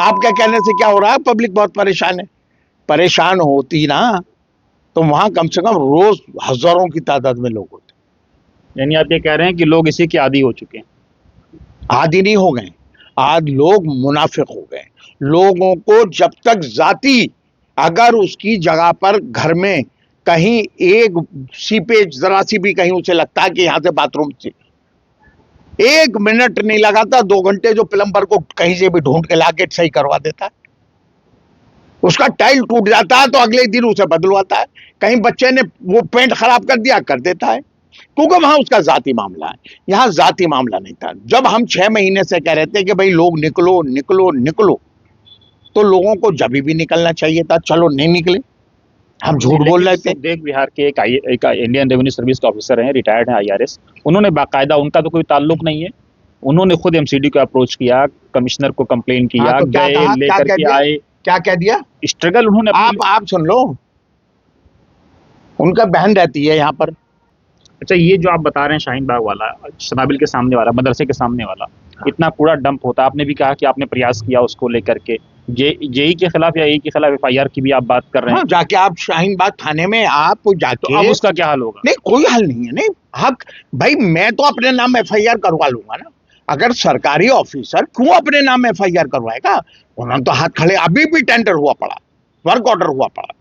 आपके कहने से क्या हो रहा है? पब्लिक बहुत परेशान है। परेशान होती ना तो वहां कम से कम रोज हजारों की तादाद में लोग होते। यानी आप ये कह रहे हैं कि लोग इसी के आदी हो चुके हैं? आदी नहीं हो गए, आज लोग मुनाफिक हो गए। लोगों को जब तक जाति, अगर उसकी जगह पर घर में कहीं एक सीपेज जरा सी भी कहीं उसे लगता है कि यहां से बाथरूम से 1 मिनट नहीं लगाता, 2 घंटे जो प्लम्बर को कहीं से भी ढूंढ के लाके सही करवा देता है। उसका टाइल टूट जाता है तो अगले दिन उसे बदलवाता है। कहीं बच्चे ने वो पेंट खराब कर दिया, कर देता है, क्योंकि वहां उसका जाति मामला है। यहां जाति मामला नहीं था। जब हम 6 महीने से कह रहे थे कि भाई लोग निकलो निकलो निकलो, तो लोगों को जब भी निकलना चाहिए था, चलो नहीं निकले, हम झूठ बोल रहे थे। देख बिहार के एक इंडियन रेवेन्यू सर्विस के ऑफिसर हैं, रिटायर्ड हैं, IRS। उन्होंने बाकायदा, उनका तो कोई ताल्लुक नहीं है, उन्होंने खुद MCD को अप्रोच किया, कमिश्नर को कंप्लेन किया, तो क्या गए, लेकर के आए। क्या कह दिया? स्ट्रगल उन्होंने आप सुन लो, उनका बहन रहती है यहाँ पर। अच्छा, ये जो आप बता रहे हैं शाहीन बाग वाला, शनाबिल के सामने वाला, मदरसे के सामने वाला, इतना कूड़ा डंप होता है। आपने भी कहा कि आपने प्रयास किया उसको लेकर के, जेई के खिलाफ या के खिलाफ FIR की भी आप बात कर रहे हैं। जाके आप शाहीन बाग थाने में आप जाके, तो अब उसका क्या हाल होगा? नहीं, कोई हल नहीं है। नहीं, हक भाई, मैं तो अपने नाम FIR करवा लूंगा ना। अगर सरकारी ऑफिसर क्यों अपने नाम FIR करवाएगा? उन्होंने तो हाथ खड़े, अभी भी टेंडर हुआ पड़ा, वर्क ऑर्डर हुआ पड़ा।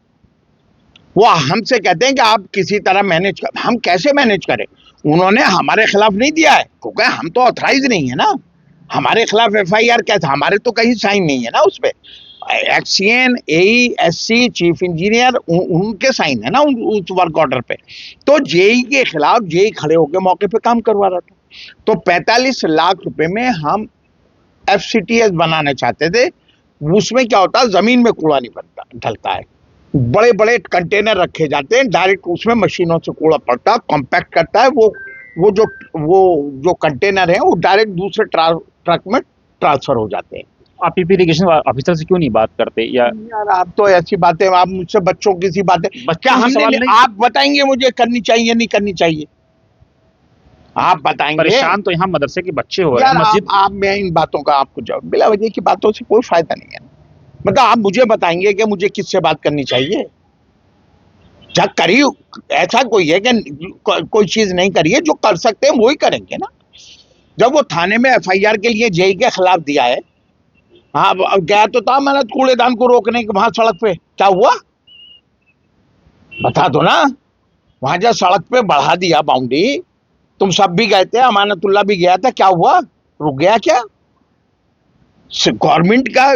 वो हमसे कहते हैं कि आप किसी तरह मैनेज कर। हम कैसे मैनेज करें? उन्होंने हमारे खिलाफ नहीं दिया है, क्योंकि हम तो ऑथराइज नहीं है ना। हमारे खिलाफ FIR कैसे? हमारे तो कहीं साइन नहीं है ना उस पर। XEN, AE, SC, chief engineer, उनके साइन है ना उस वर्क ऑर्डर पे। तो जेई के खिलाफ जेई खड़े होकर मौके पे काम करवा रहा था। तो 45 लाख रुपए में हम FCTS बनाना चाहते थे। उसमें क्या होता है, जमीन में कूड़ा नहीं बनता, ढलता है, बड़े बड़े कंटेनर रखे जाते हैं, डायरेक्ट उसमें मशीनों से कूड़ा पड़ता है, कॉम्पैक्ट करता है। वो जो कंटेनर है वो डायरेक्ट दूसरे ट्रक में ट्रांसफर हो जाते हैं। आप इरिगेशन ऑफिसर से क्यों नहीं बात करते? यार आप तो ऐसी बातें, आप मुझसे बच्चों की सी बातें, क्या हमने, आप बताएंगे मुझे करनी चाहिए नहीं करनी चाहिए? आप बताएंगे? परेशान तो यहाँ मदरसे के बच्चे हो रहे हैं, मस्जिद। आप मैं इन बातों का आपको जवाब, बिला वजह की बातों से कोई फायदा नहीं है। मतलब आप मुझे बताएंगे कि मुझे किससे बात करनी चाहिए? जब करी, ऐसा कोई है कि कोई चीज नहीं करी है, जो कर सकते हैं वो ही करेंगे ना। जब वो थाने में FIR के लिए जेई के खिलाफ दिया है, हाँ, गया तो था मैंने कूड़ेदान को रोकने के, वहां सड़क पे क्या हुआ बता दो ना। वहां जब सड़क पे बढ़ा दिया बाउंड्री, तुम सब भी गए थे, अमानतुल्लाह भी गया था, क्या हुआ? रुक गया क्या? गवर्नमेंट का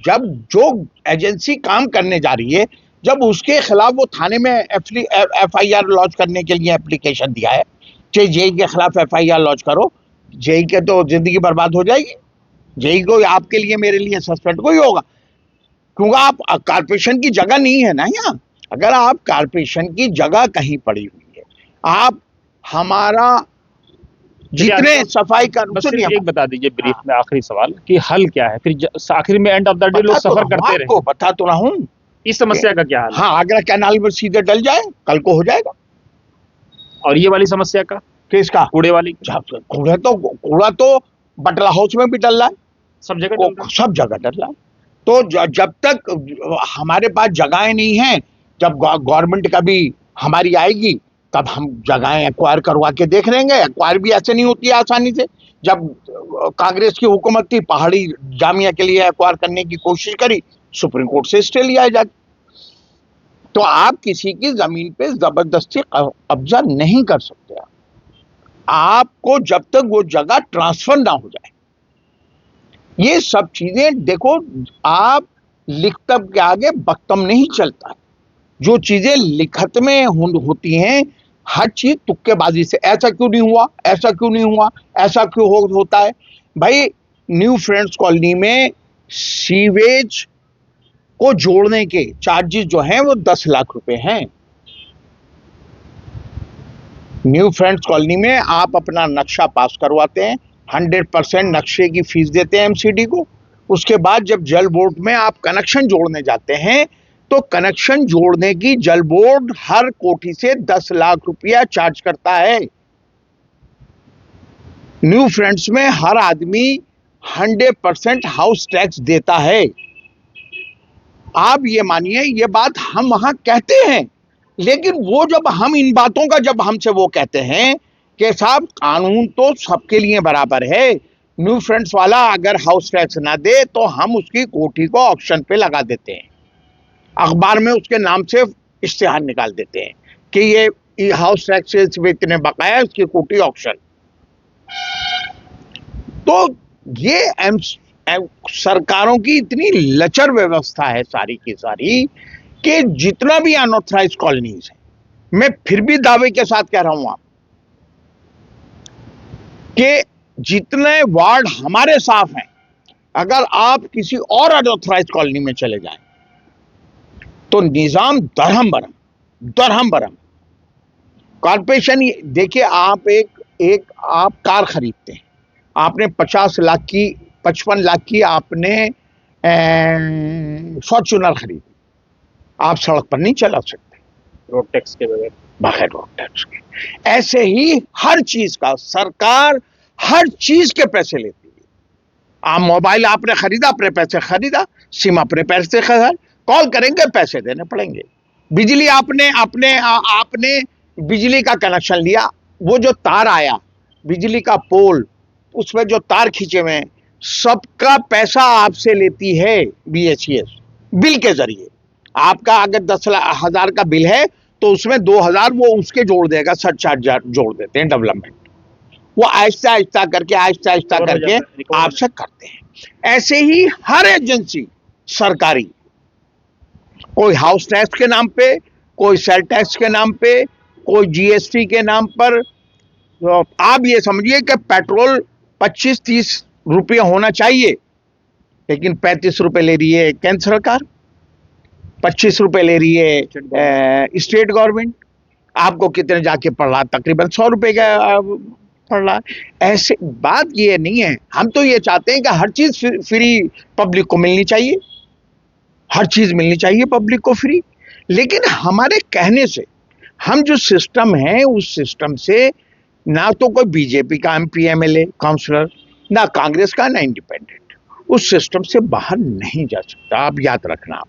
जब जो एजेंसी काम करने जा रही है, जब उसके खिलाफ वो थाने में FIR लॉन्च करने के लिए एप्लीकेशन दिया है, चाहे जेई के खिलाफ FIR लॉन्च करो, जेई के तो जिंदगी बर्बाद हो जाएगी। जेई को आपके लिए मेरे लिए सस्पेंड कोई होगा, क्योंकि आप कारपोरेशन की जगह नहीं है ना यहाँ। अगर आप कारपोरेशन की जगह कहीं पड़ी हुई है, आप हमारा जितने सफाई कर्मचारी, एक बता दीजिए ब्रीफ में, आखिरी सवाल, कि हल क्या है फिर आखिर में? एंड ऑफ द डे लोग सफर करते रहे। बता तो रहा हूँ इस समस्या का क्या हाल है? हाँ, आगरा कैनाल में सीधे डल जाए, कल को हो जाएगा। और ये वाली समस्या का? किसका? कूड़े वाली? कूड़ा तो बटला हाउस में भी डल रहा है, सब जगह डल रहा है। तो जब तक हमारे पास जगहें नहीं है, जब गवर्नमेंट का भी हमारी आएगी, तब हम जगहें एक्वायर करवा के देख लेंगे। एक्वायर भी ऐसे नहीं होती है आसानी से। जब कांग्रेस की हुकूमत थी, पहाड़ी जामिया के लिए एक्वायर करने की कोशिश करी, सुप्रीम कोर्ट से स्टे लिया जाए। तो आप किसी की जमीन पे जबरदस्ती कब्जा नहीं कर सकते। आपको जब तक वो जगह ट्रांसफर ना हो जाए, ये सब चीजें देखो, आप लिखतब के आगे बख्तम नहीं चलता। जो चीजें लिखत में होती हैं, हर चीज तुक्केबाजी से, ऐसा क्यों नहीं हुआ, ऐसा क्यों नहीं हुआ, ऐसा क्यों होता है। भाई, न्यू फ्रेंड्स कॉलोनी में सीवेज को जोड़ने के चार्जेस जो हैं वो 10 लाख रुपए हैं। न्यू फ्रेंड्स कॉलोनी में आप अपना नक्शा पास करवाते हैं, 100% नक्शे की फीस देते हैं MCD को। उसके बाद जब जल बोर्ड में आप कनेक्शन जोड़ने जाते हैं, तो कनेक्शन जोड़ने की जल बोर्ड हर कोठी से 10 लाख रुपया चार्ज करता है। न्यू फ्रेंड्स में हर आदमी 100% हाउस टैक्स देता है। आप ये मानिए, ये बात हम वहां कहते हैं, लेकिन वो जब हम इन बातों का जब हमसे वो कहते हैं कि साहब कानून तो सबके लिए बराबर है, न्यू फ्रेंड्स वाला अगर हाउस टैक्स ना दे तो हम उसकी कोठी को ऑक्शन पे लगा देते हैं, अखबार में उसके नाम से इश्तिहार निकाल देते हैं कि ये हाउस टैक्स में इतने बकाया, उसकी कोठी ऑक्शन। तो ये सरकारों की इतनी लचर व्यवस्था है सारी की सारी कि जितना भी अनऑथराइज कॉलोनीज है, मैं फिर भी दावे के साथ कह रहा हूं आप कि जितने वार्ड हमारे साफ हैं, अगर आप किसी और अनऑथराइज कॉलोनी में चले जाएं तो निजाम दरहम बरहम। कॉर्पोरेशन, देखिए आप एक आप कार खरीदते हैं, आपने 50 लाख की 55 लाख की आपने फॉर्च्यूनर खरीदी, आप सड़क पर नहीं चला सकते रोड टैक्स के बगैर रोड टैक्स के। ऐसे ही हर चीज का सरकार हर चीज के पैसे लेती है। आप मोबाइल आपने खरीदा, अपने पैसे खरीदा, सिम अपने पैसे खरीदा, कॉल करेंगे पैसे देने पड़ेंगे। बिजली आपने बिजली का कनेक्शन लिया, वो जो तार आया बिजली का पोल, उसमें जो तार खींचे हुए हैं, सबका पैसा आपसे लेती है BHES बिल के जरिए। आपका अगर 10,000 का बिल है तो उसमें 2,000 वो उसके जोड़ देगा, सरचार्ज जोड़ देते हैं डेवलपमेंट। वो आहिस्ता आहिस्ता करके आपसे करते हैं। ऐसे ही हर एजेंसी सरकारी, कोई हाउस टैक्स के नाम पे, कोई सेल टैक्स के नाम पे, कोई GST के नाम पर। तो आप ये समझिए कि पेट्रोल 25-30 रुपये होना चाहिए, लेकिन 35 रुपए ले रही है केंद्र सरकार, 25 रुपए ले रही है स्टेट गवर्नमेंट। आपको कितने जाके पड़ रहा? तकरीबन 100 रुपए का पड़ रहा। ऐसे बात ये नहीं है। हम तो ये चाहते हैं कि हर चीज फ्री पब्लिक को मिलनी चाहिए, हर चीज मिलनी चाहिए पब्लिक को फ्री। लेकिन हमारे कहने से हम जो सिस्टम है उस सिस्टम से ना तो कोई बीजेपी का MP MLA काउंसलर, ना कांग्रेस का, ना इंडिपेंडेंट उस सिस्टम से बाहर नहीं जा सकता। आप याद रखना,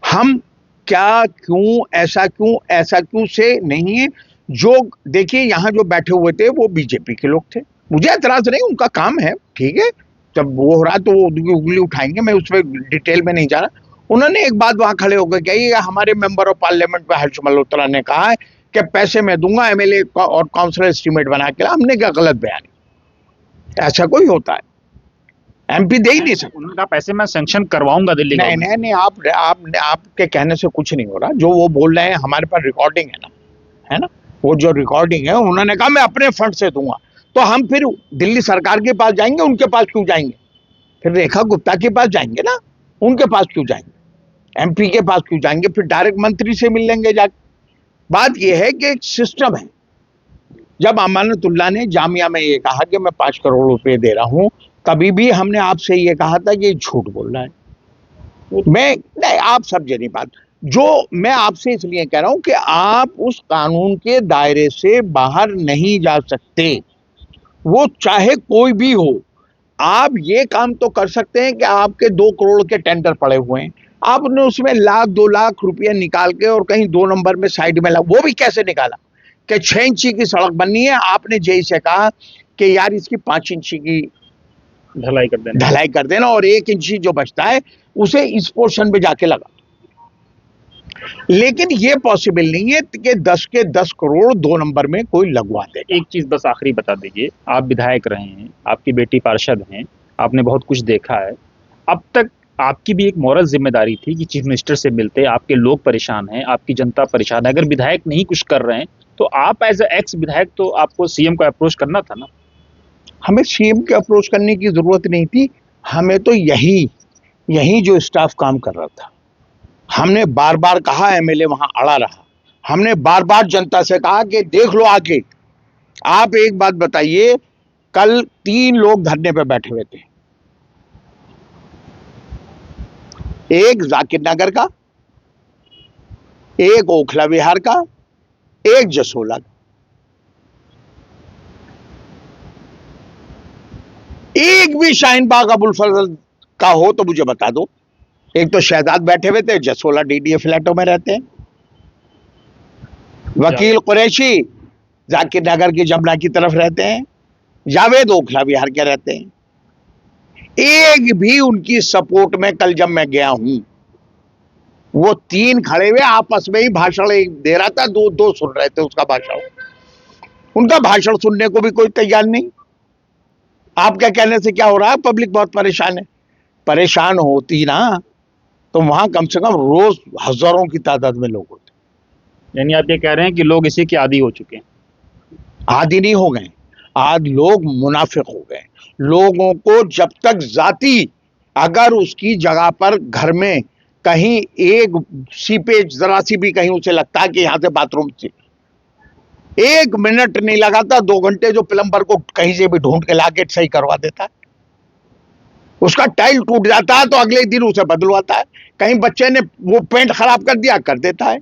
हम क्या क्यों ऐसा क्यों से नहीं है। जो देखिए यहाँ जो बैठे हुए थे वो बीजेपी के लोग थे, मुझे एतराज नहीं, उनका काम है, ठीक है, जब वो हो रहा तो वो उंगली उठाएंगे, मैं उसमें डिटेल में नहीं जा रहा। उन्होंने एक बात वहां खड़े होकर कही, हमारे मेंबर ऑफ पार्लियामेंट में हर्ष मल्होत्रा ने कहा है कि पैसे मैं दूंगा MLA और काउंसलर एस्टीमेट बना के। हमने क्या गलत बयान, ऐसा कोई होता है? MP दे ही नहीं सकता। उनका पैसे मैं सैंक्शन करवाऊंगा दिल्ली। नहीं, आपके कहने से कुछ नहीं हो रहा। जो वो बोल रहे हैं, हमारे पास रिकॉर्डिंग है ना, वो जो रिकॉर्डिंग है, उन्होंने कहा मैं अपने फंड से दूंगा। तो हम फिर दिल्ली सरकार के पास जाएंगे, उनके पास क्यों जाएंगे? फिर रेखा गुप्ता के पास जाएंगे ना, उनके पास क्यों जाएंगे? MP के पास क्यों जाएंगे? फिर डायरेक्ट मंत्री से मिल लेंगे जाके। बात यह है कि एक सिस्टम है। जब अमानतुल्लाह ने जामिया में ये कहा कि मैं 5 करोड़ रुपए दे रहा हूं, तभी भी हमने आपसे ये कहा था कि झूठ बोल रहा है। मैं नहीं, आप समझे नहीं बात। जो मैं आपसे इसलिए कह रहा हूं कि आप उस कानून के दायरे से बाहर नहीं जा सकते, वो चाहे कोई भी हो। आप ये काम तो कर सकते हैं कि आपके 2 करोड़ के टेंडर पड़े हुए हैं, आपने उसमें 1-2 लाख रुपया निकाल के और कहीं 2 नंबर में साइड में वो भी कैसे निकाला कि 6 इंची की सड़क बननी है, आपने जेई से कहा कि यार इसकी 5 इंची की ढलाई कर देना और 1 इंची जो बचता है उसे इस पोर्शन पे जाके लगा। लेकिन ये पॉसिबल नहीं है कि 10 के 10 करोड़ 2 नंबर में कोई लगवा दे। एक चीज बस आखिरी बता दीजिए, आप विधायक रहे हैं, आपकी बेटी पार्षद हैं, आपने बहुत कुछ देखा है। अब तक आपकी भी एक मॉरल जिम्मेदारी थी कि चीफ मिनिस्टर से मिलते, आपके लोग परेशान हैं, आपकी जनता परेशान है। अगर विधायक नहीं कुछ कर रहे हैं तो आप एज एक्स विधायक तो आपको CM को अप्रोच करना था ना। हमें CM को अप्रोच करने की जरूरत नहीं थी, हमें तो यही जो स्टाफ काम कर रहा था। हमने बार बार कहा, MLA वहां अड़ा रहा। हमने बार बार जनता से कहा कि देख लो आके। आप एक बात बताइए, कल 3 लोग धरने पे बैठे हुए थे, एक जाकिर नगर का, एक ओखला विहार का, एक जसोला का। एक भी शाहीन बाग अबुल फजल का हो तो मुझे बता दो। एक तो शहजाद बैठे हुए थे, जसोला डीडीए फ्लैटों में रहते हैं। वकील कुरैशी जाकिर नगर की जमुना की तरफ रहते हैं। जावेद ओखला बिहार के रहते हैं। एक भी उनकी सपोर्ट में कल जब मैं गया हूं, वो तीन खड़े हुए आपस में ही भाषण दे रहा था, दो दो सुन रहे थे उसका भाषण। उनका भाषण सुनने को भी कोई तैयार नहीं। आपके कहने से क्या हो रहा है? पब्लिक बहुत परेशान है। परेशान होती ना तो वहां कम से कम रोज हजारों की तादाद में लोग होते। यानी आप ये कह रहे हैं कि लोग इसी के आदी हो चुके हैं? आदी नहीं हो गए, आज लोग मुनाफिक हो गए। लोगों को जब तक जाति, अगर उसकी जगह पर घर में कहीं एक सीपेज जरा सी भी कहीं उसे लगता है कि यहां से बाथरूम से 1 मिनट नहीं लगाता, 2 घंटे जो प्लम्बर को कहीं से भी ढूंढ के लाके सही करवा देता है। उसका टाइल टूट जाता है तो अगले दिन उसे बदलवाता है। कहीं बच्चे ने वो पेंट खराब कर दिया, कर देता है,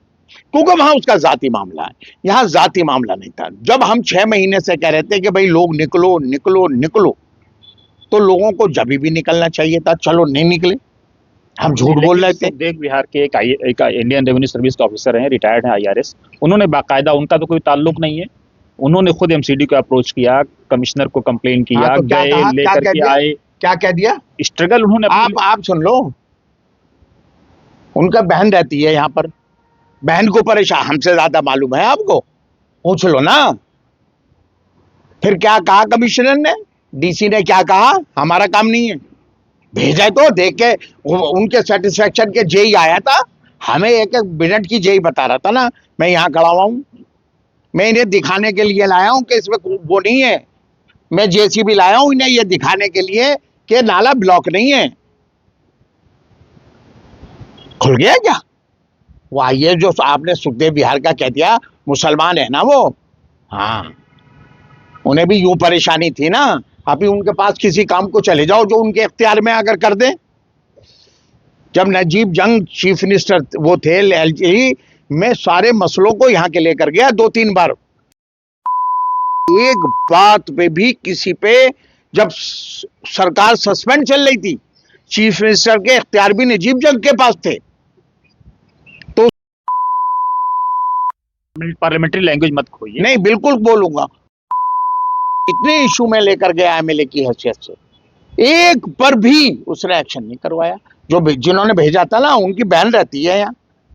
क्योंकि वहां उसका जाति मामला है। यहां जाति मामला नहीं था। जब हम 6 महीने से कह रहे थे कि भाई लोग निकलो निकलो निकलो, तो लोगों को जब भी निकलना चाहिए था, चलो नहीं निकले, हम झूठ बोल रहे थे। सुखदेव बिहार के एक इंडियन रेवेन्यू सर्विस के ऑफिसर हैं, रिटायर्ड हैं आईआरएस। उन्होंने बाकायदा, उनका तो कोई ताल्लुक नहीं है, उन्होंने खुद एमसीडी को अप्रोच किया, कमिश्नर को कंप्लेन किया, हाँ, तो क्या गए, कहा? लेकर के आए। क्या कह दिया? स्ट्रगल उन्होंने आप सुन लो। उनका बहन रहती है यहाँ पर, बहन को परेशान हमसे ज्यादा मालूम है आपको, पूछ लो ना। फिर क्या कहा कमिश्नर ने, डीसी ने क्या कहा? हमारा काम नहीं है, भेजा तो देख के उनके सेटिस्फेक्शन के जेई आया था, हमें एक एक मिनट की जेई बता रहा था ना, मैं यहाँ खड़ा हुआ हूं, मैं इन्हें दिखाने के लिए लाया हूं कि इसमें वो नहीं है। मैं जेसीबी लाया हूं इन्हें ये दिखाने के लिए कि नाला ब्लॉक नहीं है। खुल गया क्या? वाह, ये जो आपने सुखदेव बिहार का कह दिया, मुसलमान है ना वो, हाँ, उन्हें भी यूं परेशानी थी ना। अभी उनके पास किसी काम को चले जाओ जो उनके इख्तियार में अगर कर दे। जब नजीब जंग चीफ मिनिस्टर वो थे एलजी में, सारे मसलों को यहां के लेकर गया 2-3 बार। एक बात पे भी किसी पे, जब सरकार सस्पेंड चल रही थी, चीफ मिनिस्टर के इख्तियार भी नजीब जंग के पास थे। तो पार्लियामेंट्री लैंग्वेज मत खोइए। नहीं, बिल्कुल बोलूंगा। इतने इशू में लेकर गया एमएलए की हैसियत से, एक पर भी उसने एक्शन नहीं करवाया। जो जिन्होंने भेजा था ना, उनकी बहन रहती है यहाँ।